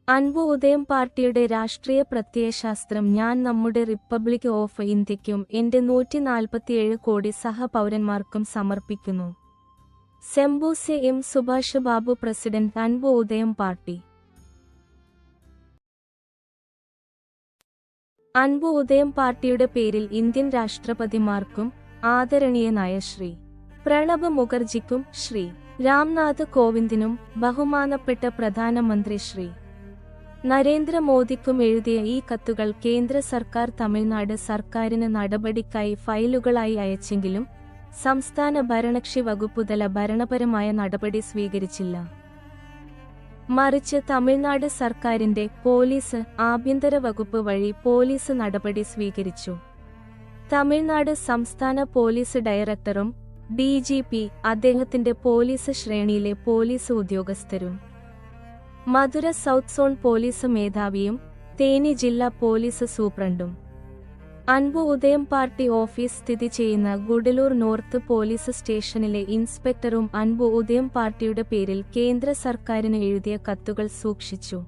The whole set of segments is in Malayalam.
അൻപു ഉദയം പാർട്ടിയുടെ രാഷ്ട്രീയ പ്രത്യയശാസ്ത്രം ഞാൻ നമ്മുടെ റിപ്പബ്ലിക് ഓഫ് ഇന്ത്യയ്ക്കും എന്റെ 147 കോടി സഹപൗരന്മാർക്കും സമർപ്പിക്കുന്നു. സെംബൂസെ എം സുഭാഷ് ബാബു പ്രസിഡന്റ് അൻപു ഉദയം പാർട്ടി. അൻപു ഉദയം പാർട്ടിയുടെ പേരിൽ ഇന്ത്യൻ രാഷ്ട്രപതിമാർക്കും ആദരണീയനായ ശ്രീ പ്രണബ് മുഖർജിക്കും ശ്രീ രാംനാഥ് കോവിന്ദിനും ബഹുമാനപ്പെട്ട പ്രധാനമന്ത്രി ശ്രീ നരേന്ദ്രമോദിക്കും എഴുതിയ ഈ കത്തുകൾ കേന്ദ്ര സർക്കാർ തമിഴ്നാട് സർക്കാരിന് നടപടിക്കായി ഫയലുകളായി അയച്ചെങ്കിലും സംസ്ഥാന ഭരണകക്ഷി വകുപ്പുതല ഭരണപരമായ നടപടി സ്വീകരിച്ചില്ല. മറിച്ച് തമിഴ്നാട് സർക്കാരിന്റെ പോലീസ് ആഭ്യന്തര വകുപ്പ് വഴി പോലീസ് നടപടി സ്വീകരിച്ചു. തമിഴ്നാട് സംസ്ഥാന പോലീസ് ഡയറക്ടറും DGP, അദ്ദേഹത്തിന്റെ പോലീസ് ശ്രേണിയിലെ പോലീസ് ഉദ്യോഗസ്ഥരും, മധുര സൗത്ത് സോൺ പോലീസ് മേധാവിയും തേനി ജില്ലാ പോലീസ് സൂപ്രണ്ടും, അൻപു ഉദയം പാർട്ടി ഓഫീസ് സ്ഥിതി ചെയ്യുന്ന ഗുഡലൂർ നോർത്ത് പോലീസ് സ്റ്റേഷനിലെ ഇൻസ്പെക്ടറും അൻപു ഉദയം പാർട്ടിയുടെ പേരിൽ കേന്ദ്ര സർക്കാരിന് എഴുതിയ കത്തുകൾ സൂക്ഷിച്ചു.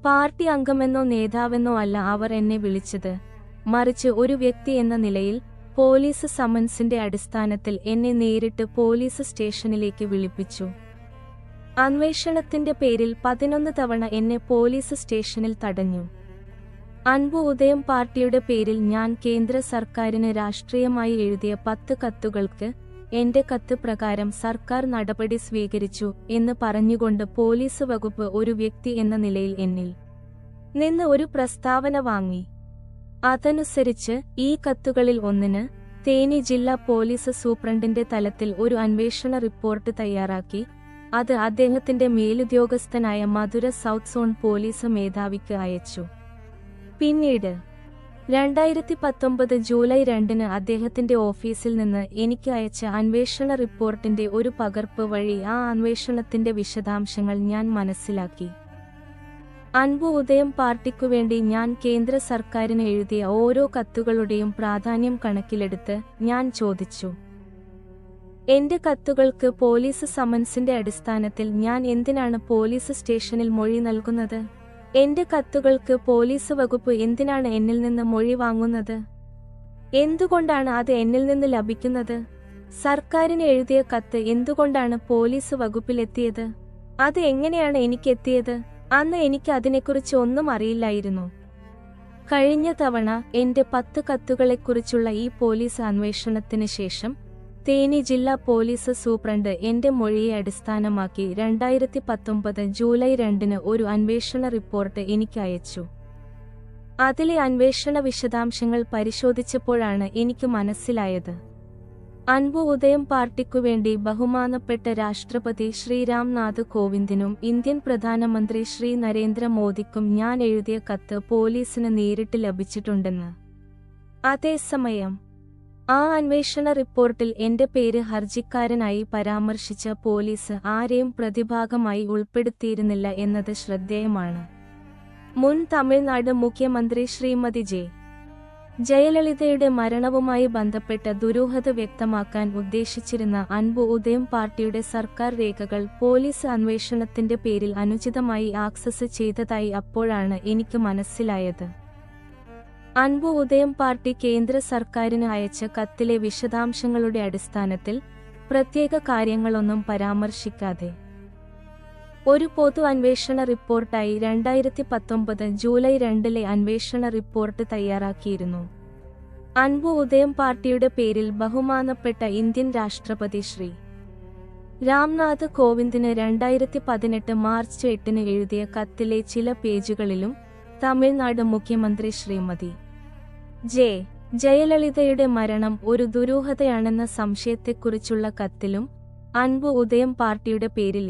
പാർട്ടി അംഗമെന്നോ നേതാവെന്നോ അല്ല അവർ എന്നെ വിളിച്ചത്, മറിച്ച് ഒരു വ്യക്തി എന്ന നിലയിൽ പോലീസ് സമൻസിന്റെ അടിസ്ഥാനത്തിൽ എന്നെ നേരിട്ട് പോലീസ് സ്റ്റേഷനിലേക്ക് വിളിപ്പിച്ചു. അന്വേഷണത്തിന്റെ പേരിൽ 11 തവണ എന്നെ പോലീസ് സ്റ്റേഷനിൽ തടഞ്ഞു. അൻപു ഉദയം പാർട്ടിയുടെ പേരിൽ ഞാൻ കേന്ദ്ര സർക്കാരിന് രാഷ്ട്രീയമായി എഴുതിയ 10 കത്തുകൾക്ക് എന്റെ കത്ത് പ്രകാരം സർക്കാർ നടപടി സ്വീകരിച്ചു എന്ന് പറഞ്ഞുകൊണ്ട് പോലീസ് വകുപ്പ് ഒരു വ്യക്തി എന്ന നിലയിൽ എന്നിൽ നിന്ന് ഒരു പ്രസ്താവന വാങ്ങി. അതനുസരിച്ച് ഈ കത്തുകളിൽ ഒന്നിന് തേനി ജില്ലാ പോലീസ് സൂപ്രണ്ടിന്റെ തലത്തിൽ ഒരു അന്വേഷണ റിപ്പോർട്ട് തയ്യാറാക്കി അത് അദ്ദേഹത്തിന്റെ മേലുദ്യോഗസ്ഥനായ മധുര സൗത്ത് സോൺ പോലീസ് മേധാവിക്ക് അയച്ചു. പിന്നീട് 2019 ജൂലൈ 2 അദ്ദേഹത്തിന്റെ ഓഫീസിൽ നിന്ന് എനിക്ക് അയച്ച അന്വേഷണ റിപ്പോർട്ടിന്റെ ഒരു പകർപ്പ് വഴി ആ അന്വേഷണത്തിന്റെ വിശദാംശങ്ങൾ ഞാൻ മനസ്സിലാക്കി. അൻപു ഉദയം പാർട്ടിക്കുവേണ്ടി ഞാൻ കേന്ദ്ര സർക്കാരിന് എഴുതിയ ഓരോ കത്തുകളുടെയും പ്രാധാന്യം കണക്കിലെടുത്ത് ഞാൻ ചോദിച്ചു, എന്റെ കത്തുകൾക്ക് പോലീസ് സമൻസിന്റെ അടിസ്ഥാനത്തിൽ ഞാൻ എന്തിനാണ് പോലീസ് സ്റ്റേഷനിൽ മൊഴി നൽകുന്നത്? എന്റെ കത്തുകൾക്ക് പോലീസ് വകുപ്പ് എന്തിനാണ് എന്നിൽ നിന്ന് മൊഴി വാങ്ങുന്നത്? എന്തുകൊണ്ടാണ് അത് എന്നിൽ നിന്ന് ലഭിക്കുന്നത്? സർക്കാരിന് എഴുതിയ കത്ത് എന്തുകൊണ്ടാണ് പോലീസ് വകുപ്പിലെത്തിയത്? അത് എങ്ങനെയാണ് എനിക്കെത്തിയത്? അന്ന് എനിക്ക് അതിനെക്കുറിച്ച് ഒന്നും അറിയില്ലായിരുന്നു. കഴിഞ്ഞ തവണ എന്റെ 10 കത്തുകളെക്കുറിച്ചുള്ള ഈ പോലീസ് അന്വേഷണത്തിന് ശേഷം തേനി ജില്ലാ പോലീസ് സൂപ്രണ്ട് എന്റെ മൊഴിയെ അടിസ്ഥാനമാക്കി 2019 ജൂലൈ 2 ഒരു അന്വേഷണ റിപ്പോർട്ട് എനിക്ക് അയച്ചു. അതിലെ അന്വേഷണ വിശദാംശങ്ങൾ പരിശോധിച്ചപ്പോഴാണ് എനിക്ക് മനസ്സിലായത്, അൻപു ഉദയം പാർട്ടിക്കുവേണ്ടി ബഹുമാനപ്പെട്ട രാഷ്ട്രപതി ശ്രീ രാംനാഥ് കോവിന്ദിനും ഇന്ത്യൻ പ്രധാനമന്ത്രി ശ്രീ നരേന്ദ്രമോദിക്കും ഞാൻ എഴുതിയ കത്ത് പോലീസിന് നേരിട്ട് ലഭിച്ചിട്ടുണ്ടെന്ന്. അതേസമയം ആ അന്വേഷണ റിപ്പോർട്ടിൽ എന്റെ പേര് ഹർജിക്കാരനായി പരാമർശിച്ച പോലീസ് ആരെയും പ്രതിഭാഗമായി ഉൾപ്പെടുത്തിയിരുന്നില്ല എന്നത് ശ്രദ്ധേയമാണ്. മുൻ തമിഴ്നാട് മുഖ്യമന്ത്രി ശ്രീമതി ജയലളിതയുടെ മരണവുമായി ബന്ധപ്പെട്ട ദുരൂഹത വ്യക്തമാക്കാൻ ഉദ്ദേശിച്ചിരുന്ന അൻപു ഉദയം പാർട്ടിയുടെ സർക്കാർ രേഖകൾ പോലീസ് അന്വേഷണത്തിന്റെ പേരിൽ അനുചിതമായി ആക്സസ് ചെയ്തതായി അപ്പോഴാണ് എനിക്ക് മനസ്സിലായത്. അൻപു ഉദയം പാർട്ടി കേന്ദ്ര സർക്കാരിന് അയച്ച കത്തിലെ വിശദാംശങ്ങളുടെ അടിസ്ഥാനത്തിൽ പ്രത്യേക കാര്യങ്ങളൊന്നും പരാമർശിക്കാതെ ഒരു പൊതു അന്വേഷണ റിപ്പോർട്ടായി 2019 ജൂലൈ 2 അന്വേഷണ റിപ്പോർട്ട് തയ്യാറാക്കിയിരുന്നു. അൻപു ഉദയം പാർട്ടിയുടെ പേരിൽ ബഹുമാനപ്പെട്ട ഇന്ത്യൻ രാഷ്ട്രപതി ശ്രീ രാംനാഥ് കോവിന്ദിന് 2018 മാർച്ച് 8 എഴുതിയ കത്തിലെ ചില പേജുകളിലും തമിഴ്നാട് മുഖ്യമന്ത്രി ശ്രീമതി ജയലളിതയുടെ മരണം ഒരു ദുരൂഹതയാണെന്ന സംശയത്തെക്കുറിച്ചുള്ള കത്തിലും അൻപു ഉദയം പാർട്ടിയുടെ പേരിൽ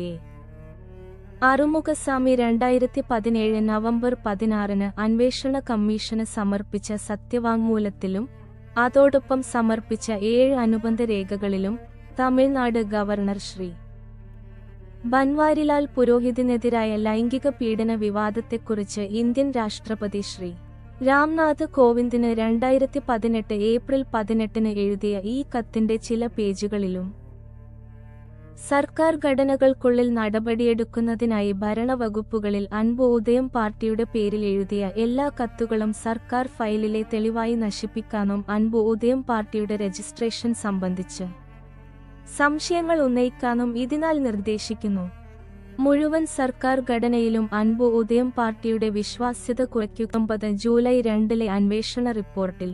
അറുമുഖസ്വാമി 2017 നവംബർ 16 അന്വേഷണ കമ്മീഷന് സമർപ്പിച്ച സത്യവാങ്മൂലത്തിലും അതോടൊപ്പം സമർപ്പിച്ച 7 അനുബന്ധ രേഖകളിലും തമിഴ്നാട് ഗവർണർ ശ്രീ ബൻവാരിലാൽ പുരോഹിതിനെതിരായ ലൈംഗിക പീഡന വിവാദത്തെക്കുറിച്ച് ഇന്ത്യൻ രാഷ്ട്രപതി ശ്രീ രാംനാഥ് കോവിന്ദിന് 2018 ഏപ്രിൽ 18 എഴുതിയ ഈ കത്തിന്റെ ചില പേജുകളിലും സർക്കാർ ഘടനകൾക്കുള്ളിൽ നടപടിയെടുക്കുന്നതിനായി ഭരണവകുപ്പുകളിൽ അൻപു ഉദയം പാർട്ടിയുടെ പേരിൽ എഴുതിയ എല്ലാ കത്തുകളും സർക്കാർ ഫയലിലെ തെളിവായി നശിപ്പിക്കാനും അൻപു ഉദയം പാർട്ടിയുടെ രജിസ്ട്രേഷൻ സംബന്ധിച്ച് സംശയങ്ങൾ ഉന്നയിക്കാനും ഇതിനാൽ നിർദ്ദേശിക്കുന്നു. മുഴുവൻ സർക്കാർ ഘടനയിലും അൻപു ഉദയം പാർട്ടിയുടെ വിശ്വാസ്യത കുറയ്ക്കുക. ജൂലൈ 2 അന്വേഷണ റിപ്പോർട്ടിൽ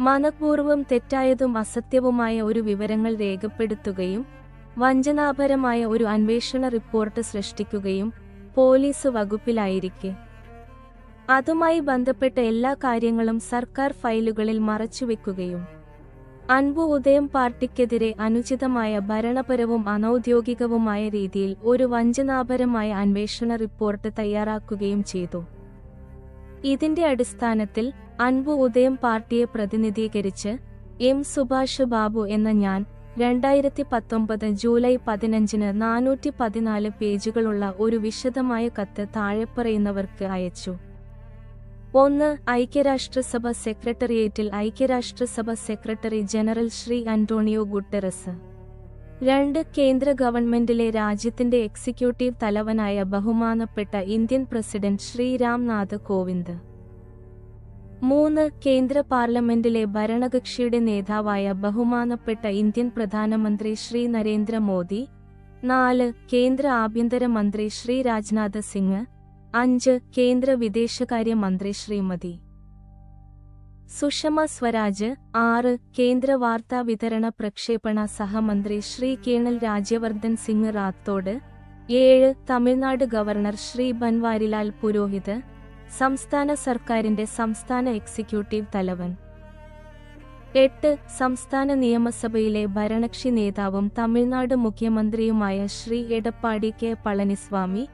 മനഃപൂർവ്വം തെറ്റായതും അസത്യവുമായ ഒരു വിവരങ്ങൾ രേഖപ്പെടുത്തുകയും വഞ്ചനാപരമായ ഒരു അന്വേഷണ റിപ്പോർട്ട് സൃഷ്ടിക്കുകയും പോലീസ് വകുപ്പിലായിരിക്കെ അതുമായി ബന്ധപ്പെട്ട എല്ലാ കാര്യങ്ങളും സർക്കാർ ഫയലുകളിൽ മറച്ചുവെക്കുകയും അൻപു ഉദയം പാർട്ടിക്കെതിരെ അനുചിതമായ ഭരണപരവും അനൌദ്യോഗികവുമായ രീതിയിൽ ഒരു വഞ്ചനാപരമായ അന്വേഷണ റിപ്പോർട്ട് തയ്യാറാക്കുകയും ചെയ്തു. ഇതിന്റെ അടിസ്ഥാനത്തിൽ അൻപു ഉദയം പാർട്ടിയെ പ്രതിനിധീകരിച്ച് എം സുഭാഷ് ബാബു എന്ന ഞാൻ 2019 ജൂലൈ 15 414 പേജുകളുള്ള ഒരു വിശദമായ കത്ത് താഴെപ്പറയുന്നവർക്ക് അയച്ചു. 1. ഐക്യരാഷ്ട്രസഭ സെക്രട്ടേറിയറ്റിൽ ഐക്യരാഷ്ട്രസഭ secretary general Shri Antonio Guterres. 2. കേന്ദ്ര ഗവൺമെന്റിലെ രാജ്യത്തിന്റെ എക്സിക്യൂട്ടീവ് തലവനായ ബഹുമാനപ്പെട്ട ഇന്ത്യൻ പ്രസിഡന്റ് ശ്രീ രാംനാഥ് കോവിന്ദ്. 3. കേന്ദ്ര പാർലമെന്റിലെ ഭരണകക്ഷിയുടെ നേതാവായ ബഹുമാനപ്പെട്ട ഇന്ത്യൻ പ്രധാനമന്ത്രി ശ്രീ നരേന്ദ്ര മോദി. 4. കേന്ദ്ര ആഭ്യന്തര മന്ത്രി ശ്രീ രാജ്നാഥ് സിംഗ്. 5. കേന്ദ്ര വിദേശകാര്യ മന്ത്രി ശ്രീമതി സുഷമ സ്വരാജ്. 6. കേന്ദ്ര വാർത്താ വിതരണ പ്രക്ഷേപണ സഹമന്ത്രി ശ്രീ കേണൽ രാജ്യവർദ്ധൻ സിംഗ് റാത്തോഡ്. 7. തമിഴ്നാട് ഗവർണർ ശ്രീ ബൻവാരിലാൽ പുരോഹിത്, സംസ്ഥാന സർക്കാരിന്റെ സംസ്ഥാന എക്സിക്യൂട്ടീവ് തലവൻ. 8. സംസ്ഥാന നിയമസഭയിലെ ഭരണകക്ഷി നേതാവും തമിഴ്നാട് മുഖ്യമന്ത്രിയുമായ ശ്രീ എടപ്പാടി കെ പളനിസ്വാമി.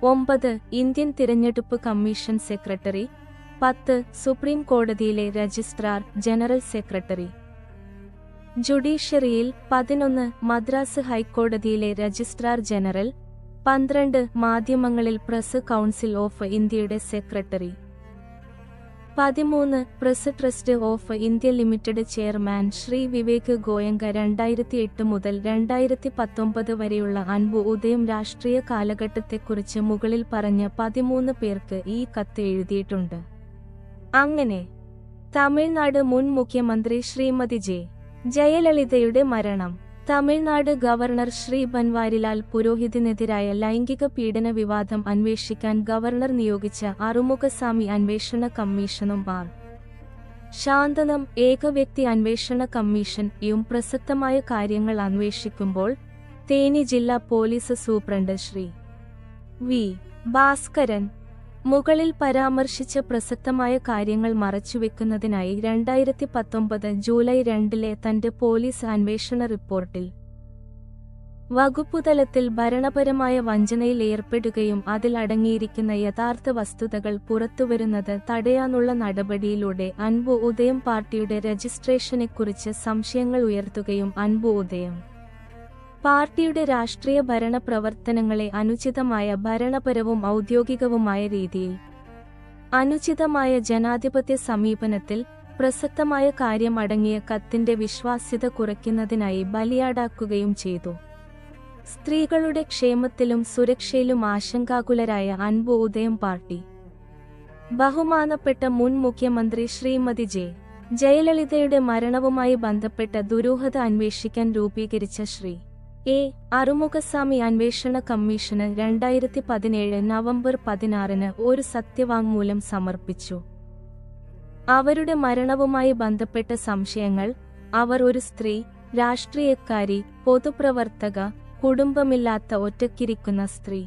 9. ഇന്ത്യൻ തിരഞ്ഞെടുപ്പ് കമ്മീഷൻ സെക്രട്ടറി. 10. സുപ്രീം കോടതിയിലെ രജിസ്ട്രാർ ജനറൽ സെക്രട്ടറി. ജുഡീഷ്യറിയിൽ 11. മദ്രാസ് ഹൈക്കോടതിയിലെ രജിസ്ട്രാർ ജനറൽ. 12. മാധ്യമങ്ങളിൽ പ്രസ് കൗൺസിൽ ഓഫ് ഇന്ത്യയുടെ secretary. 13. Press trust of India limited chairman Shri Vivek Goenka. 2008 മുതൽ 2019 വരെയുള്ള അൻപു ഉദയം രാഷ്ട്രീയ കാലഘട്ടത്തെക്കുറിച്ച് മുകളിൽ പറഞ്ഞ 13 പേർക്ക് ഈ കത്ത് എഴുതിയിട്ടുണ്ട്. അങ്ങനെ തമിഴ്നാട് മുൻ മുഖ്യമന്ത്രി ശ്രീമതി ജയലളിതയുടെ മരണം. തമിഴ്നാട് ഗവർണർ ശ്രീ ബൻവാരിലാൽ പുരോഹിതിനെതിരായ ലൈംഗിക പീഡന വിവാദം അന്വേഷിക്കാൻ ഗവർണർ നിയോഗിച്ച അറുമുഖസ്വാമി അന്വേഷണ കമ്മീഷനും ശാന്തനം ഏകവ്യക്തി അന്വേഷണ കമ്മീഷൻ പ്രസക്തമായ കാര്യങ്ങൾ അന്വേഷിക്കുമ്പോൾ തേനി ജില്ലാ police superintendent Shri V Bhaskaran മുകളിൽ പരാമർശിച്ച പ്രസക്തമായ കാര്യങ്ങൾ മറച്ചുവെക്കുന്നതിനായി 2019 ജൂലൈ 2 തന്റെ പോലീസ് അന്വേഷണ റിപ്പോർട്ടിൽ വകുപ്പുതലത്തിൽ ഭരണപരമായ വഞ്ചനയിൽ ഏർപ്പെടുകയും അതിൽ അടങ്ങിയിരിക്കുന്ന യഥാർത്ഥ വസ്തുതകൾ പുറത്തുവരുന്നത് തടയാനുള്ള നടപടിയിലൂടെ അൻപു ഉദയം പാർട്ടിയുടെ രജിസ്ട്രേഷനെക്കുറിച്ച് സംശയങ്ങൾ ഉയർത്തുകയും അൻപു ഉദയം പാർട്ടിയുടെ രാഷ്ട്രീയ ഭരണ പ്രവർത്തനങ്ങളെ അനുചിതമായ ഭരണപരവും ഔദ്യോഗികവുമായ രീതിയിൽ അനുചിതമായ ജനാധിപത്യ സമീപനത്തിൽ പ്രസക്തമായ കാര്യം അടങ്ങിയ കത്തിന്റെ വിശ്വാസ്യത കുറയ്ക്കുന്നതിനായി ബലിയാടാക്കുകയും ചെയ്തു. സ്ത്രീകളുടെ ക്ഷേമത്തിലും സുരക്ഷയിലും ആശങ്കാകുലരായ അൻപു ഉദയം പാർട്ടി ബഹുമാനപ്പെട്ട മുൻ മുഖ്യമന്ത്രി ശ്രീമതി ജയലളിതയുടെ മരണവുമായി ബന്ധപ്പെട്ട ദുരൂഹത അന്വേഷിക്കാൻ രൂപീകരിച്ച ശ്രീ അറുമുഖസ്വാമി അന്വേഷണ കമ്മീഷന് 2017 നവംബർ 16 ഒരു സത്യവാങ്മൂലം സമർപ്പിച്ചു. അവരുടെ മരണവുമായി ബന്ധപ്പെട്ട സംശയങ്ങൾ, അവർ ഒരു സ്ത്രീ, രാഷ്ട്രീയക്കാരി, പൊതുപ്രവർത്തക, കുടുംബമില്ലാത്ത ഒറ്റയ്ക്കിരിക്കുന്ന സ്ത്രീ,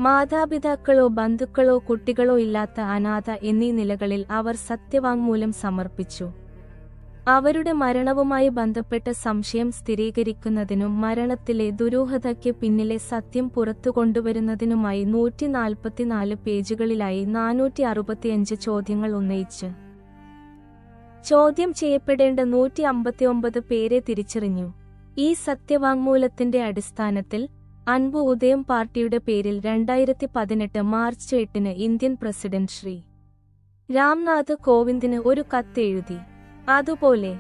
മാതാപിതാക്കളോ ബന്ധുക്കളോ കുട്ടികളോ ഇല്ലാത്ത അനാഥ എന്നീ നിലകളിൽ അവർ സത്യവാങ്മൂലം സമർപ്പിച്ചു. അവരുടെ മരണവുമായി ബന്ധപ്പെട്ട സംശയം സ്ഥിരീകരിക്കുന്നതിനും മരണത്തിലെ ദുരൂഹതയ്ക്ക് പിന്നിലെ സത്യം പുറത്തുകൊണ്ടുവരുന്നതിനുമായി 144 പേജുകളിലായി 465 ചോദ്യങ്ങൾ ഉന്നയിച്ച് ചോദ്യം ചെയ്യപ്പെടേണ്ട 159 പേരെ തിരിച്ചറിഞ്ഞു. ഈ സത്യവാങ്മൂലത്തിന്റെ അടിസ്ഥാനത്തിൽ അൻപു ഉദയം പാർട്ടിയുടെ പേരിൽ 2018 March 8 Indian president Shri Ramnath കോവിന്ദിന് ഒരു കത്ത് എഴുതി. അതുപോലെ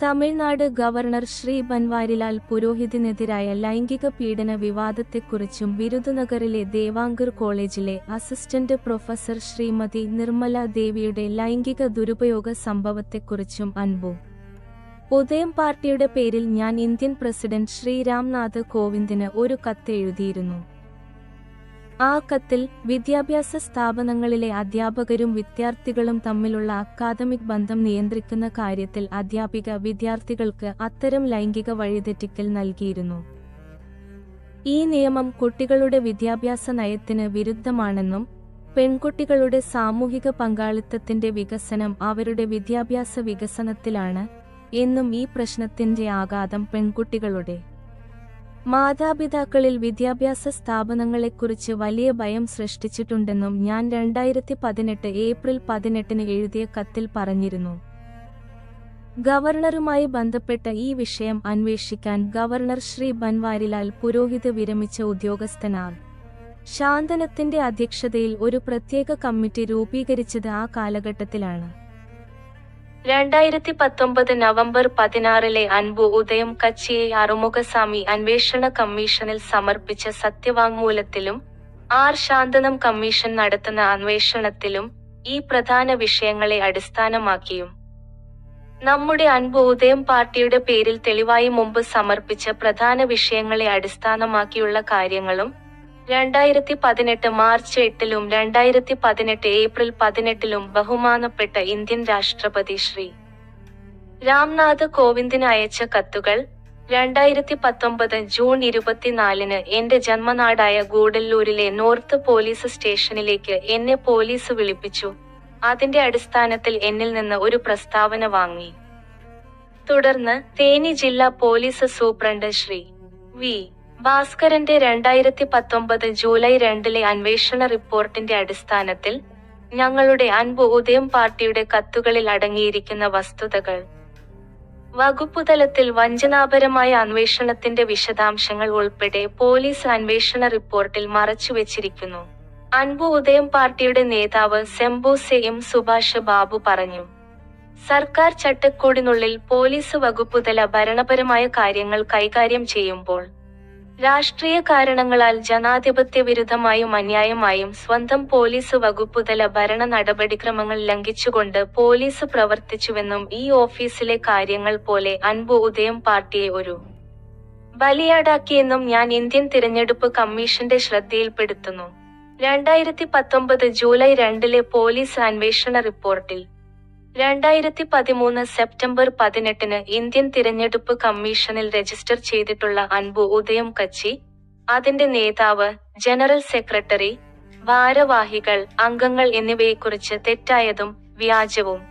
തമിഴ്നാട് ഗവർണർ ശ്രീ ബൻവാരിലാൽ പുരോഹിതിനെതിരായ ലൈംഗിക പീഡന വിവാദത്തെക്കുറിച്ചും വിരുദുനഗറിലെ ദേവാങ്കർ കോളേജിലെ അസിസ്റ്റന്റ് പ്രൊഫസർ ശ്രീമതി നിർമ്മല ദേവിയുടെ ലൈംഗിക ദുരുപയോഗ സംഭവത്തെക്കുറിച്ചും അൻപു ഉദയം പാർട്ടിയുടെ പേരിൽ ഞാൻ ഇന്ത്യൻ പ്രസിഡന്റ് ശ്രീ രാംനാഥ് കോവിന്ദിന് ഒരു കത്ത് എഴുതിയിരുന്നു. ആ കത്തിൽ വിദ്യാഭ്യാസ സ്ഥാപനങ്ങളിലെ അധ്യാപകരും വിദ്യാർത്ഥികളും തമ്മിലുള്ള അക്കാദമിക് ബന്ധം നിയന്ത്രിക്കുന്ന കാര്യത്തിൽ അധ്യാപിക വിദ്യാർത്ഥികൾക്ക് അത്തരം ലൈംഗിക വഴിതെറ്റിക്കൽ നൽകിയിരുന്നു. ഈ നിയമം കുട്ടികളുടെ വിദ്യാഭ്യാസ നയത്തിന് വിരുദ്ധമാണെന്നും പെൺകുട്ടികളുടെ സാമൂഹിക പങ്കാളിത്തത്തിന്റെ വികസനം അവരുടെ വിദ്യാഭ്യാസ വികസനത്തിലാണ് എന്നും ഈ പ്രശ്നത്തിന്റെ ആഘാതം പെൺകുട്ടികളുടെ മാതാപിതാക്കളിൽ വിദ്യാഭ്യാസ സ്ഥാപനങ്ങളെക്കുറിച്ച് വലിയ ഭയം സൃഷ്ടിച്ചിട്ടുണ്ടെന്നും ഞാൻ 2018 ഏപ്രിൽ 18 എഴുതിയ കത്തിൽ പറഞ്ഞിരുന്നു. ഗവർണറുമായി ബന്ധപ്പെട്ട ഈ വിഷയം അന്വേഷിക്കാൻ ഗവർണർ ശ്രീ ബൻവാരിലാൽ പുരോഹിത് വിരമിച്ച ഉദ്യോഗസ്ഥനാർ ശാന്തനത്തിന്റെ അധ്യക്ഷതയിൽ ഒരു പ്രത്യേക കമ്മിറ്റി രൂപീകരിച്ചത് ആ കാലഘട്ടത്തിലാണ്. 2019 നവംബർ 16 അൻപു ഉദയം കച്ചിയെ അറുമുഖസ്വാമി അന്വേഷണ കമ്മീഷനിൽ സമർപ്പിച്ച സത്യവാങ്മൂലത്തിലും ആർ ശാന്തനം കമ്മീഷൻ നടത്തുന്ന അന്വേഷണത്തിലും ഈ പ്രധാന വിഷയങ്ങളെ അടിസ്ഥാനമാക്കിയും നമ്മുടെ അൻപു ഉദയം പാർട്ടിയുടെ പേരിൽ തെളിവായി മുമ്പ് സമർപ്പിച്ച പ്രധാന വിഷയങ്ങളെ അടിസ്ഥാനമാക്കിയുള്ള കാര്യങ്ങളും 2018 മാർച്ച് 8 2018 ഏപ്രിൽ 18 ബഹുമാനപ്പെട്ട ഇന്ത്യൻ രാഷ്ട്രപതി ശ്രീ രാംനാഥ് കോവിന്ദിന് അയച്ച കത്തുകൾ 2019 ജൂൺ 24 എന്റെ ജന്മനാടായ ഗൂഡല്ലൂരിലെ നോർത്ത് പോലീസ് സ്റ്റേഷനിലേക്ക് എന്നെ പോലീസ് വിളിപ്പിച്ചു. അതിന്റെ അടിസ്ഥാനത്തിൽ എന്നിൽ നിന്ന് ഒരു പ്രസ്താവന വാങ്ങി. തുടർന്ന് തേനി ജില്ലാ പോലീസ് സൂപ്രണ്ട് ശ്രീ വി ഭാസ്കരന്റെ 2019 ജൂലൈ 2 അന്വേഷണ റിപ്പോർട്ടിന്റെ അടിസ്ഥാനത്തിൽ ഞങ്ങളുടെ അൻപു ഉദയം പാർട്ടിയുടെ കത്തുകളിൽ അടങ്ങിയിരിക്കുന്ന വസ്തുതകൾ വകുപ്പുതലത്തിൽ വഞ്ചനാപരമായ അന്വേഷണത്തിന്റെ വിശദാംശങ്ങൾ ഉൾപ്പെടെ പോലീസ് അന്വേഷണ റിപ്പോർട്ടിൽ മറച്ചുവെച്ചിരിക്കുന്നു. അൻപു ഉദയം പാർട്ടിയുടെ നേതാവ് സെംബൂസെ എം സുഭാഷ് ബാബു പറഞ്ഞു. സർക്കാർ ചട്ടക്കൂടിനുള്ളിൽ പോലീസ് വകുപ്പുതല ഭരണപരമായ കാര്യങ്ങൾ കൈകാര്യം ചെയ്യുമ്പോൾ രാഷ്ട്രീയ കാരണങ്ങളാൽ ജനാധിപത്യ വിരുദ്ധമായും അന്യായമായും സ്വന്തം പോലീസ് വകുപ്പുതല ഭരണ നടപടിക്രമങ്ങൾ ലംഘിച്ചുകൊണ്ട് പോലീസ് പ്രവർത്തിച്ചുവെന്നും ഈ ഓഫീസിലെ കാര്യങ്ങൾ പോലെ അൻപു ഉദയം പാർട്ടിയെ ഒരു ബലിയാടാക്കിയെന്നും ഞാൻ ഇന്ത്യൻ തിരഞ്ഞെടുപ്പ് കമ്മീഷന്റെ ശ്രദ്ധയിൽപ്പെടുത്തുന്നു. 2019 ജൂലൈ 2 പോലീസ് അന്വേഷണ റിപ്പോർട്ടിൽ 2013 സെപ്റ്റംബർ 18 ഇന്ത്യൻ തിരഞ്ഞെടുപ്പ് കമ്മീഷനിൽ രജിസ്റ്റർ ചെയ്തിട്ടുള്ള അൻപു ഉദയം കച്ചി, അതിന്റെ നേതാവ്, ജനറൽ സെക്രട്ടറി, ഭാരവാഹികൾ, അംഗങ്ങൾ എന്നിവയെക്കുറിച്ച് തെറ്റായതും വ്യാജവും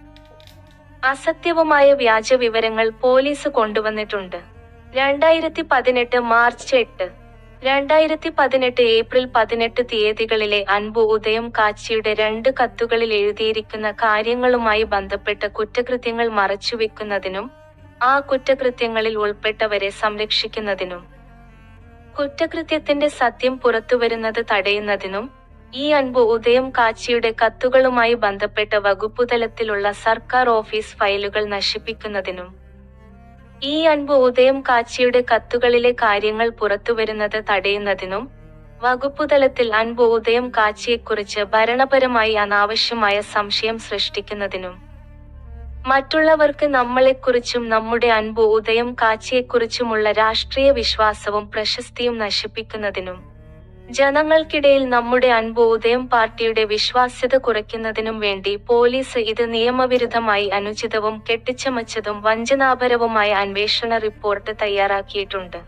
അസത്യവുമായ വ്യാജ വിവരങ്ങൾ പോലീസ് കൊണ്ടുവന്നിട്ടുണ്ട്. 2018 മാർച്ച് 8, 2018 ഏപ്രിൽ 18 തീയതികളിലെ അൻപു ഉദയം കാച്ചിയുടെ 2 കത്തുകളിൽ എഴുതിയിരിക്കുന്ന കാര്യങ്ങളുമായി ബന്ധപ്പെട്ട കുറ്റകൃത്യങ്ങൾ മറച്ചുവെക്കുന്നതിനും ആ കുറ്റകൃത്യങ്ങളിൽ ഉൾപ്പെട്ടവരെ സംരക്ഷിക്കുന്നതിനും കുറ്റകൃത്യത്തിന്റെ സത്യം പുറത്തുവരുന്നത് തടയുന്നതിനും ഈ അൻപു ഉദയം കാച്ചിയുടെ കത്തുകളുമായി ബന്ധപ്പെട്ട വകുപ്പുതലത്തിലുള്ള സർക്കാർ ഓഫീസ് ഫയലുകൾ നശിപ്പിക്കുന്നതിനും ഈ അൻപു ഉദയം കാച്ചിയുടെ കത്തുകളിലെ കാര്യങ്ങൾ പുറത്തുവരുന്നത് തടയുന്നതിനും വകുപ്പുതലത്തിൽ അൻപു ഉദയം കാച്ചിയെക്കുറിച്ച് ഭരണപരമായി അനാവശ്യമായ സംശയം സൃഷ്ടിക്കുന്നതിനും മറ്റുള്ളവർക്ക് നമ്മളെക്കുറിച്ചും നമ്മുടെ അൻപു ഉദയം കാച്ചിയെക്കുറിച്ചുമുള്ള രാഷ്ട്രീയ വിശ്വാസവും പ്രശസ്തിയും നശിപ്പിക്കുന്നതിനും ജനങ്ങൾക്കിടയിൽ നമ്മുടെ അൻപു ഉദയം പാർട്ടിയുടെ വിശ്വാസ്യത കുറയ്ക്കുന്നതിനും വേണ്ടി പോലീസ് ഇത് നിയമവിരുദ്ധമായി അനുചിതവും കെട്ടിച്ചമച്ചതും വഞ്ചനാപരവുമായ അന്വേഷണ റിപ്പോർട്ട് തയ്യാറാക്കിയിട്ടുണ്ട്.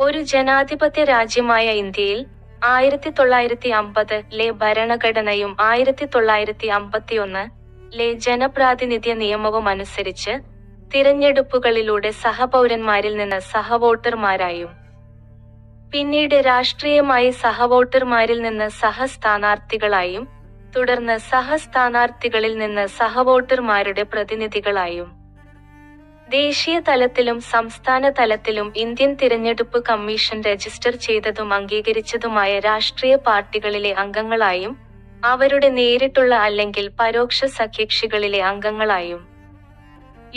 ഒരു ജനാധിപത്യ രാജ്യമായ ഇന്ത്യയിൽ 1950 ഭരണഘടനയും 1951 ജനപ്രാതിനിധ്യ നിയമവും അനുസരിച്ച് തിരഞ്ഞെടുപ്പുകളിലൂടെ സഹപൗരന്മാരിൽ നിന്ന് സഹവോട്ടർമാരായും പിന്നീട് രാഷ്ട്രീയമായി സഹവോട്ടർമാരിൽ നിന്ന് സഹസ്ഥാനാർത്ഥികളായും തുടർന്ന് സഹസ്ഥാനാർത്ഥികളിൽ നിന്ന് സഹവോട്ടർമാരുടെ പ്രതിനിധികളായും ദേശീയ തലത്തിലും സംസ്ഥാന തലത്തിലും ഇന്ത്യൻ തിരഞ്ഞെടുപ്പ് കമ്മീഷൻ രജിസ്റ്റർ ചെയ്തതും അംഗീകരിച്ചതുമായ രാഷ്ട്രീയ പാർട്ടികളിലെ അംഗങ്ങളായും അവരുടെ നേരിട്ടുള്ള അല്ലെങ്കിൽ പരോക്ഷ സഖ്യകക്ഷികളിലെ അംഗങ്ങളായും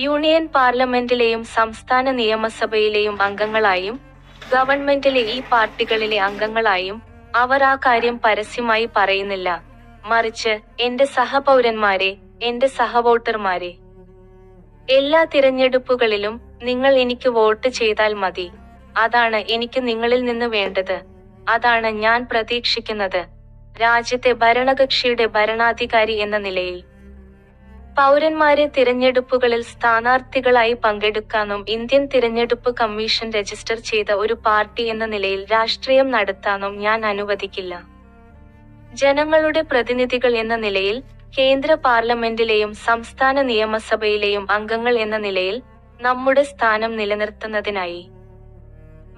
യൂണിയൻ പാർലമെന്റിലെയും സംസ്ഥാന നിയമസഭയിലെയും അംഗങ്ങളായും ഗവൺമെന്റിലെ ഈ പാർട്ടികളിലെ അംഗങ്ങളായും അവർ ആ കാര്യം പരസ്യമായി പറയുന്നില്ല. മറിച്ച് എന്റെ സഹപൗരന്മാരെ, എന്റെ സഹവോട്ടർമാരെ, എല്ലാ തിരഞ്ഞെടുപ്പുകളിലും നിങ്ങൾ എനിക്ക് വോട്ട് ചെയ്താൽ മതി. അതാണ് എനിക്ക് നിങ്ങളിൽ നിന്ന് വേണ്ടത്. അതാണ് ഞാൻ പ്രതീക്ഷിക്കുന്നത്. രാജ്യത്തെ ഭരണകക്ഷിയുടെ ഭരണാധികാരി എന്ന നിലയിൽ പൗരന്മാരെ തിരഞ്ഞെടുപ്പുകളിൽ സ്ഥാനാർത്ഥികളായി പങ്കെടുക്കാനും ഇന്ത്യൻ തിരഞ്ഞെടുപ്പ് കമ്മീഷൻ രജിസ്റ്റർ ചെയ്ത ഒരു പാർട്ടി എന്ന നിലയിൽ രാഷ്ട്രീയം നടത്താനും ഞാൻ അനുവദിക്കില്ല. ജനങ്ങളുടെ പ്രതിനിധികൾ എന്ന നിലയിൽ, കേന്ദ്ര പാർലമെന്റിലെയും സംസ്ഥാന നിയമസഭയിലെയും അംഗങ്ങൾ എന്ന നിലയിൽ നമ്മുടെ സ്ഥാനം നിലനിർത്തുന്നതിനായി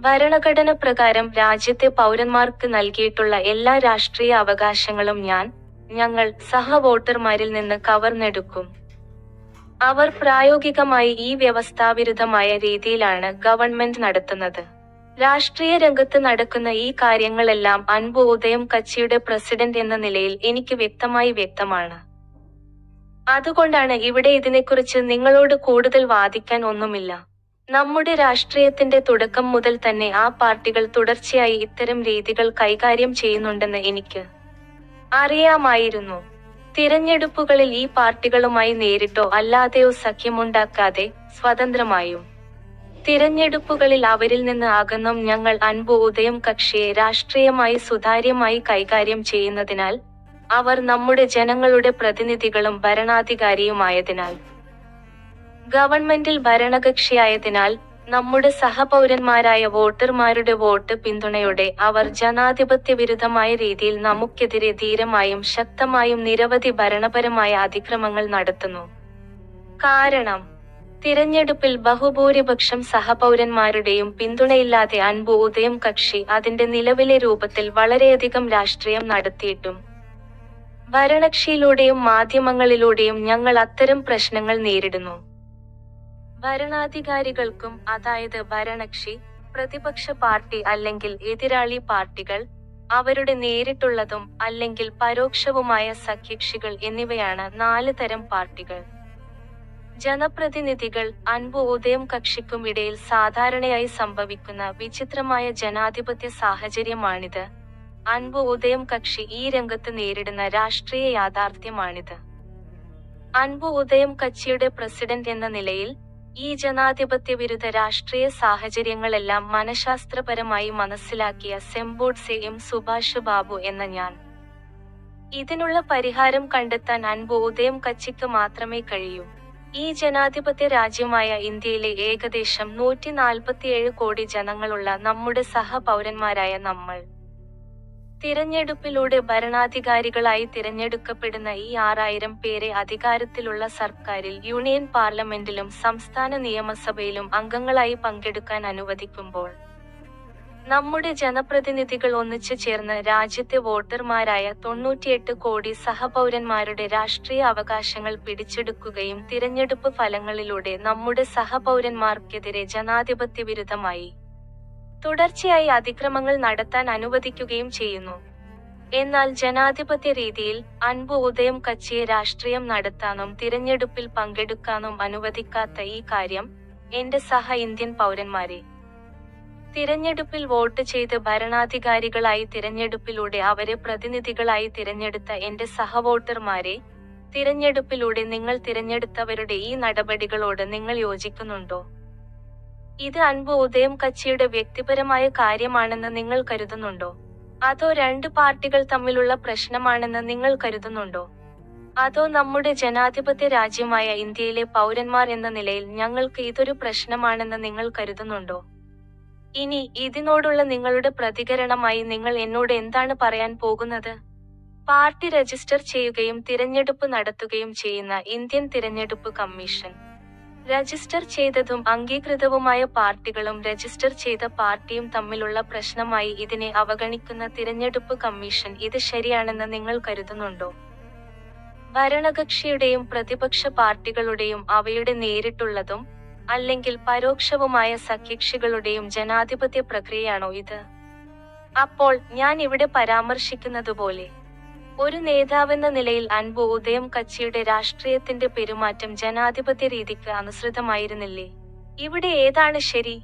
ഭരണഘടന പ്രകാരം രാജ്യത്തെ പൗരന്മാർക്ക് നൽകിയിട്ടുള്ള എല്ലാ രാഷ്ട്രീയ അവകാശങ്ങളും ഞങ്ങൾ സഹവോട്ടർമാരിൽ നിന്ന് കവർന്നെടുക്കും. അവർ പ്രായോഗികമായി ഈ വ്യവസ്ഥാവിരുദ്ധമായ രീതിയിലാണ് ഗവൺമെന്റ് നടത്തുന്നത്. രാഷ്ട്രീയ രംഗത്ത് നടക്കുന്ന ഈ കാര്യങ്ങളെല്ലാം അൻപു ഉദയം കച്ചിയുടെ പ്രസിഡന്റ് എന്ന നിലയിൽ എനിക്ക് വ്യക്തമാണ്. അതുകൊണ്ടാണ് ഇവിടെ ഇതിനെക്കുറിച്ച് നിങ്ങളോട് കൂടുതൽ വാദിക്കാൻ ഒന്നുമില്ല. നമ്മുടെ രാഷ്ട്രീയത്തിന്റെ തുടക്കം മുതൽ തന്നെ ആ പാർട്ടികൾ തുടർച്ചയായി ഇത്തരം രീതികൾ കൈകാര്യം ചെയ്യുന്നുണ്ടെന്ന് എനിക്ക് അറിയാമായിരുന്നു. തിരഞ്ഞെടുപ്പുകളിൽ ഈ പാർട്ടികളുമായി നേരിട്ടോ അല്ലാതെയോ സഖ്യമുണ്ടാക്കാതെ സ്വതന്ത്രമായും തിരഞ്ഞെടുപ്പുകളിൽ അവരിൽ നിന്ന് അകന്നും ഞങ്ങൾ അൻപു ഉദയം കക്ഷിയെ രാഷ്ട്രീയമായി സുതാര്യമായി കൈകാര്യം ചെയ്യുന്നതിനാൽ, അവർ നമ്മുടെ ജനങ്ങളുടെ പ്രതിനിധികളും ഭരണാധികാരിയുമായതിനാൽ, ഗവൺമെന്റിൽ ഭരണകക്ഷിയായതിനാൽ, നമ്മുടെ സഹപൗരന്മാരായ വോട്ടർമാരുടെ വോട്ട് പിന്തുണയോടെ അവർ ജനാധിപത്യ വിരുദ്ധമായ രീതിയിൽ നമുക്കെതിരെ ധീരമായും ശക്തമായും നിരവധി ഭരണപരമായ അതിക്രമങ്ങൾ നടത്തുന്നു. കാരണം തിരഞ്ഞെടുപ്പിൽ ബഹുഭൂരിപക്ഷം സഹപൗരന്മാരുടെയും പിന്തുണയില്ലാതെ അൻപു ഉദയം കക്ഷി അതിന്റെ നിലവിലെ രൂപത്തിൽ വളരെയധികം രാഷ്ട്രീയം നടത്തിയിട്ടും ഭരണകക്ഷിയിലൂടെയും മാധ്യമങ്ങളിലൂടെയും ഞങ്ങൾ അത്തരം പ്രശ്നങ്ങൾ നേരിടുന്നു. ഭരണാധികാരികൾക്കും, അതായത് ഭരണകക്ഷി, പ്രതിപക്ഷ പാർട്ടി അല്ലെങ്കിൽ എതിരാളി പാർട്ടികൾ, അവരുടെ നേരിട്ടുള്ളതും അല്ലെങ്കിൽ പരോക്ഷവുമായ സഖ്യകക്ഷികൾ എന്നിവയാണ് 4 തരം പാർട്ടികൾ. ജനപ്രതിനിധികൾ, അൻപു ഉദയം കക്ഷിക്കും ഇടയിൽ സാധാരണയായി സംഭവിക്കുന്ന വിചിത്രമായ ജനാധിപത്യ സാഹചര്യമാണിത്. അൻപു ഉദയം കക്ഷി ഈ രംഗത്ത് നേരിടുന്ന രാഷ്ട്രീയ യാഥാർത്ഥ്യമാണിത്. അൻപു ഉദയം കച്ചിയുടെ പ്രസിഡന്റ് എന്ന നിലയിൽ ഈ ജനാധിപത്യ വിരുദ്ധ രാഷ്ട്രീയ സാഹചര്യങ്ങളെല്ലാം മനഃശാസ്ത്രപരമായി മനസ്സിലാക്കിയ സെംബോഡ്സെ എം സുഭാഷ് ബാബു എന്ന ഞാൻ, ഇതിനുള്ള പരിഹാരം കണ്ടെത്താൻ അൻപു ഉദയം കച്ചിക്ക് മാത്രമേ കഴിയൂ. ഈ ജനാധിപത്യ രാജ്യമായ ഇന്ത്യയിലെ ഏകദേശം 147 കോടി ജനങ്ങളുള്ള നമ്മുടെ സഹപൗരന്മാരായ നമ്മൾ, തിരഞ്ഞെടുപ്പിലൂടെ ഭരണാധികാരികളായി തിരഞ്ഞെടുക്കപ്പെടുന്ന ഈ 6000 പേരെ അധികാരത്തിലുള്ള സർക്കാരിൽ, യൂണിയൻ പാർലമെന്റിലും സംസ്ഥാന നിയമസഭയിലും അംഗങ്ങളായി പങ്കെടുക്കാൻ അനുവദിക്കുമ്പോൾ, നമ്മുടെ ജനപ്രതിനിധികൾ ഒന്നിച്ചു ചേർന്ന് രാജ്യത്തെ വോട്ടർമാരായ 98 കോടി സഹപൗരന്മാരുടെ രാഷ്ട്രീയ അവകാശങ്ങൾ പിടിച്ചെടുക്കുകയും തിരഞ്ഞെടുപ്പ് ഫലങ്ങളിലൂടെ നമ്മുടെ സഹപൗരന്മാർക്കെതിരെ ജനാധിപത്യ വിരുദ്ധമായി തുടർച്ചയായി അതിക്രമങ്ങൾ നടത്താൻ അനുവദിക്കുകയും ചെയ്യുന്നു. എന്നാൽ ജനാധിപത്യ രീതിയിൽ അൻപു ഉദയം കച്ചിയെ രാഷ്ട്രീയം നടത്താനും തിരഞ്ഞെടുപ്പിൽ പങ്കെടുക്കാനും അനുവദിക്കാത്ത ഈ കാര്യം, എന്റെ സഹ ഇന്ത്യൻ പൗരന്മാരെ, തിരഞ്ഞെടുപ്പിൽ വോട്ട് ചെയ്ത് ഭരണാധികാരികളായി തിരഞ്ഞെടുപ്പിലൂടെ അവരെ പ്രതിനിധികളായി തിരഞ്ഞെടുത്ത എന്റെ സഹവോട്ടർമാരെ, തിരഞ്ഞെടുപ്പിലൂടെ നിങ്ങൾ തിരഞ്ഞെടുത്തവരുടെ ഈ നടപടികളോട് നിങ്ങൾ യോജിക്കുന്നുണ്ടോ? ഇത് അൻപു ഉദയം കച്ചിയുടെ വ്യക്തിപരമായ കാര്യമാണെന്ന് നിങ്ങൾ കരുതുന്നുണ്ടോ? അതോ 2 പാർട്ടികൾ തമ്മിലുള്ള പ്രശ്നമാണെന്ന് നിങ്ങൾ കരുതുന്നുണ്ടോ? അതോ നമ്മുടെ ജനാധിപത്യ രാജ്യമായ ഇന്ത്യയിലെ പൗരന്മാർ എന്ന നിലയിൽ ഞങ്ങൾക്ക് ഇതൊരു പ്രശ്നമാണെന്ന് നിങ്ങൾ കരുതുന്നുണ്ടോ? ഇനി ഇതിനോടുള്ള നിങ്ങളുടെ പ്രതികരണമായി നിങ്ങൾ എന്നോട് എന്താണ് പറയാൻ പോകുന്നത്? പാർട്ടി രജിസ്റ്റർ ചെയ്യുകയും തിരഞ്ഞെടുപ്പ് നടത്തുകയും ചെയ്യുന്ന ഇന്ത്യൻ തിരഞ്ഞെടുപ്പ് കമ്മീഷൻ, രജിസ്റ്റർ ചെയ്തതും അംഗീകൃതവുമായ പാർട്ടികളും രജിസ്റ്റർ ചെയ്ത പാർട്ടിയും തമ്മിലുള്ള പ്രശ്നമായി ഇതിനെ അവഗണിക്കുന്ന തിരഞ്ഞെടുപ്പ് കമ്മീഷൻ ഇത് ശരിയാണെന്ന് നിങ്ങൾ കരുതുന്നുണ്ടോ? ഭരണകക്ഷിയുടെയും പ്രതിപക്ഷ പാർട്ടികളുടെയും അവയുടെ നേരിട്ടുള്ളതും അല്ലെങ്കിൽ പരോക്ഷവുമായ സഖ്യകക്ഷികളുടെയും ജനാധിപത്യ പ്രക്രിയയാണോ ഇത്? അപ്പോൾ ഞാൻ ഇവിടെ പരാമർശിക്കുന്നതുപോലെ ഒരു നേതാവെന്ന നിലയിൽ അൻപു ഉദയം കച്ചിയുടെ രാഷ്ട്രീയത്തിന്റെ പെരുമാറ്റം ജനാധിപത്യ രീതിക്ക് അനുസൃതമായിരുന്നില്ലേ? ഇവിടെ ഏതാണ് ശരി?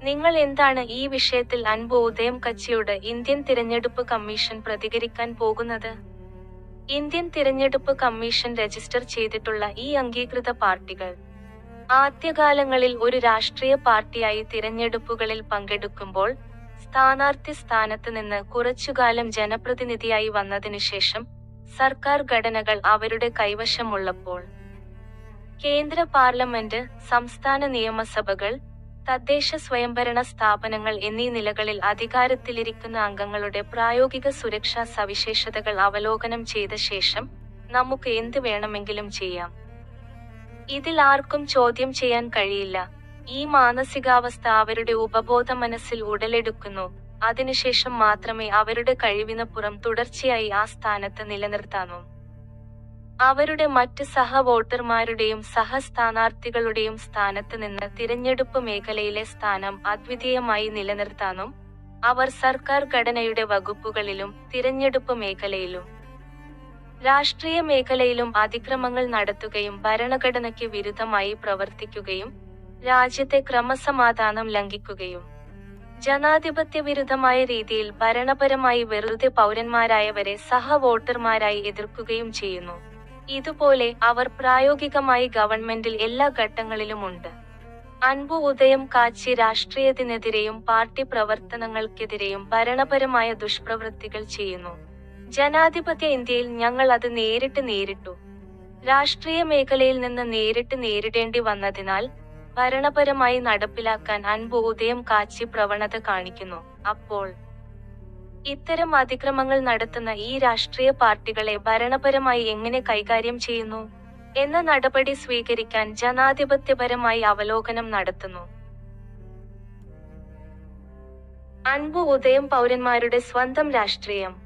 നിങ്ങൾ എന്താണ് ഈ വിഷയത്തിൽ അൻപു ഉദയം കച്ചിയോട് ഇന്ത്യൻ തിരഞ്ഞെടുപ്പ് കമ്മീഷൻ പ്രതികരിക്കാൻ പോകുന്നത്? ഇന്ത്യൻ തിരഞ്ഞെടുപ്പ് കമ്മീഷൻ രജിസ്റ്റർ ചെയ്തിട്ടുള്ള ഈ അംഗീകൃത പാർട്ടികൾ ആദ്യകാലങ്ങളിൽ ഒരു രാഷ്ട്രീയ പാർട്ടിയായി തിരഞ്ഞെടുപ്പുകളിൽ പങ്കെടുക്കുമ്പോൾ സ്ഥാനാർത്ഥി സ്ഥാനത്ത് നിന്ന് കുറച്ചുകാലം ജനപ്രതിനിധിയായി വന്നതിനുശേഷം സർക്കാർ ഘടനകൾ അവരുടെ കൈവശമുള്ളപ്പോൾ കേന്ദ്ര പാർലമെന്റ്, സംസ്ഥാന നിയമസഭകൾ, തദ്ദേശ സ്വയംഭരണ സ്ഥാപനങ്ങൾ എന്നീ നിലകളിൽ അധികാരത്തിലിരിക്കുന്ന അംഗങ്ങളുടെ പ്രായോഗിക സുരക്ഷാ സവിശേഷതകൾ അവലോകനം ചെയ്ത ശേഷം നമുക്ക് എന്ത് വേണമെങ്കിലും ചെയ്യാം. ഇതിൽ ആർക്കും ചോദ്യം ചെയ്യാൻ കഴിയില്ല. ഈ മാനസികാവസ്ഥ അവരുടെ ഉപബോധ മനസ്സിൽ ഉടലെടുക്കുന്നു. അതിനുശേഷം മാത്രമേ അവരുടെ കഴിവിനപ്പുറം തുടർച്ചയായി ആ സ്ഥാനത്ത് നിലനിർത്താനൂ. അവരുടെ മറ്റ് സഹവോട്ടർമാരുടെയും സഹസ്ഥാനാർത്ഥികളുടെയും സ്ഥാനത്ത് നിന്ന് തിരഞ്ഞെടുപ്പ് മേഖലയിലെ സ്ഥാനം അദ്വിതീയമായി നിലനിർത്താനും അവർ സർക്കാർ ഘടനയുടെ വകുപ്പുകളിലും തിരഞ്ഞെടുപ്പ് മേഖലയിലും രാഷ്ട്രീയ മേഖലയിലും അതിക്രമങ്ങൾ നടത്തുകയും ഭരണഘടനയ്ക്ക് വിരുദ്ധമായി പ്രവർത്തിക്കുകയും രാജ്യത്തെ ക്രമസമാധാനം ലംഘിക്കുകയും ജനാധിപത്യ വിരുദ്ധമായ രീതിയിൽ ഭരണപരമായി വെറുതെ പൗരന്മാരായവരെ സഹവോട്ടർമാരായി എതിർക്കുകയും ചെയ്യുന്നു. ഇതുപോലെ അവർ പ്രായോഗികമായി ഗവൺമെന്റിൽ എല്ലാ ഘട്ടങ്ങളിലുമുണ്ട്. അൻപു ഉദയം കാച്ചി രാഷ്ട്രീയത്തിനെതിരെയും പാർട്ടി പ്രവർത്തനങ്ങൾക്കെതിരെയും ഭരണപരമായ ദുഷ്പ്രവൃത്തികൾ ചെയ്യുന്നു. ജനാധിപത്യ ഇന്ത്യയിൽ ഞങ്ങൾ അത് നേരിട്ടു. രാഷ്ട്രീയ മേഖലയിൽ നിന്ന് നേരിടേണ്ടി വന്നതിനാൽ ഭരണപരമായി നടപ്പിലാക്കാൻ അൻപു ഉദയം കാച്ചി പ്രവണത കാണിക്കുന്നു. അപ്പോൾ ഇത്തരം അതിക്രമങ്ങൾ നടത്തുന്ന ഈ രാഷ്ട്രീയ പാർട്ടികളെ ഭരണപരമായി എങ്ങനെ കൈകാര്യം ചെയ്യുന്നു എന്ന നടപടി സ്വീകരിക്കാൻ ജനാധിപത്യപരമായി അവലോകനം നടത്തുന്നു. അൻപു ഉദയം പൗരന്മാരുടെ സ്വന്തം രാഷ്ട്രീയം.